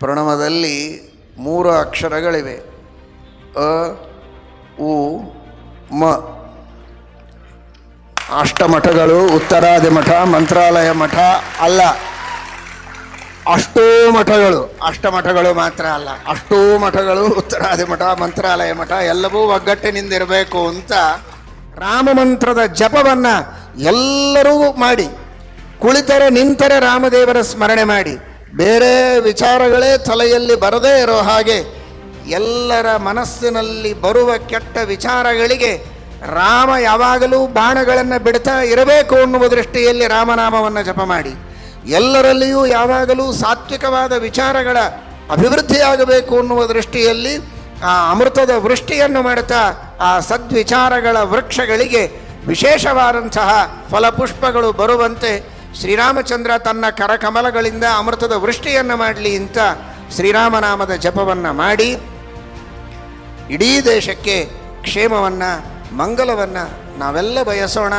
ಪ್ರಣವದಲ್ಲಿ 3 ಅಕ್ಷರಗಳಿವೆ. ಅ ಉ ಮ. ಅಷ್ಟಮಠಗಳು, ಉತ್ತರಾದಿ ಮಠ, ಮಂತ್ರಾಲಯ ಮಠ ಅಲ್ಲ, ಅಷ್ಟೂ ಮಠಗಳು. ಅಷ್ಟಮಠಗಳು ಮಾತ್ರ ಅಲ್ಲ, ಅಷ್ಟೂ ಮಠಗಳು, ಉತ್ತರಾದಿ ಮಠ, ಮಂತ್ರಾಲಯ ಮಠ ಎಲ್ಲವೂ ಒಗ್ಗಟ್ಟಿನಿಂದಿರಬೇಕು ಅಂತ ರಾಮಮಂತ್ರದ ಜಪವನ್ನು ಎಲ್ಲರೂ ಮಾಡಿ, ಕುಳಿತರೆ ನಿಂತರೆ ರಾಮದೇವರ ಸ್ಮರಣೆ ಮಾಡಿ, ಬೇರೆ ವಿಚಾರಗಳೇ ತಲೆಯಲ್ಲಿ ಬರದೇ ಇರೋ ಹಾಗೆ ಎಲ್ಲರ ಮನಸ್ಸಿನಲ್ಲಿ ಬರುವ ಕೆಟ್ಟ ವಿಚಾರಗಳಿಗೆ ರಾಮ ಯಾವಾಗಲೂ ಬಾಣಗಳನ್ನು ಬಿಡ್ತಾ ಇರಬೇಕು ಅನ್ನುವ ದೃಷ್ಟಿಯಲ್ಲಿ ರಾಮನಾಮವನ್ನು ಜಪ ಮಾಡಿ, ಎಲ್ಲರಲ್ಲಿಯೂ ಯಾವಾಗಲೂ ಸಾತ್ವಿಕವಾದ ವಿಚಾರಗಳ ಅಭಿವೃದ್ಧಿಯಾಗಬೇಕು ಅನ್ನುವ ದೃಷ್ಟಿಯಲ್ಲಿ ಆ ಅಮೃತದ ವೃಷ್ಟಿಯನ್ನು ಮಾಡುತ್ತಾ ಆ ಸದ್ವಿಚಾರಗಳ ವೃಕ್ಷಗಳಿಗೆ ವಿಶೇಷವಾದಂತಹ ಫಲಪುಷ್ಪಗಳು ಬರುವಂತೆ ಶ್ರೀರಾಮಚಂದ್ರ ತನ್ನ ಕರಕಮಲಗಳಿಂದ ಅಮೃತದ ವೃಷ್ಟಿಯನ್ನು ಮಾಡಲಿ ಅಂತ ಶ್ರೀರಾಮನಾಮದ ಜಪವನ್ನು ಮಾಡಿ ಇಡೀ ದೇಶಕ್ಕೆ ಕ್ಷೇಮವನ್ನು, ಮಂಗಲವನ್ನು ನಾವೆಲ್ಲ ಬಯಸೋಣ.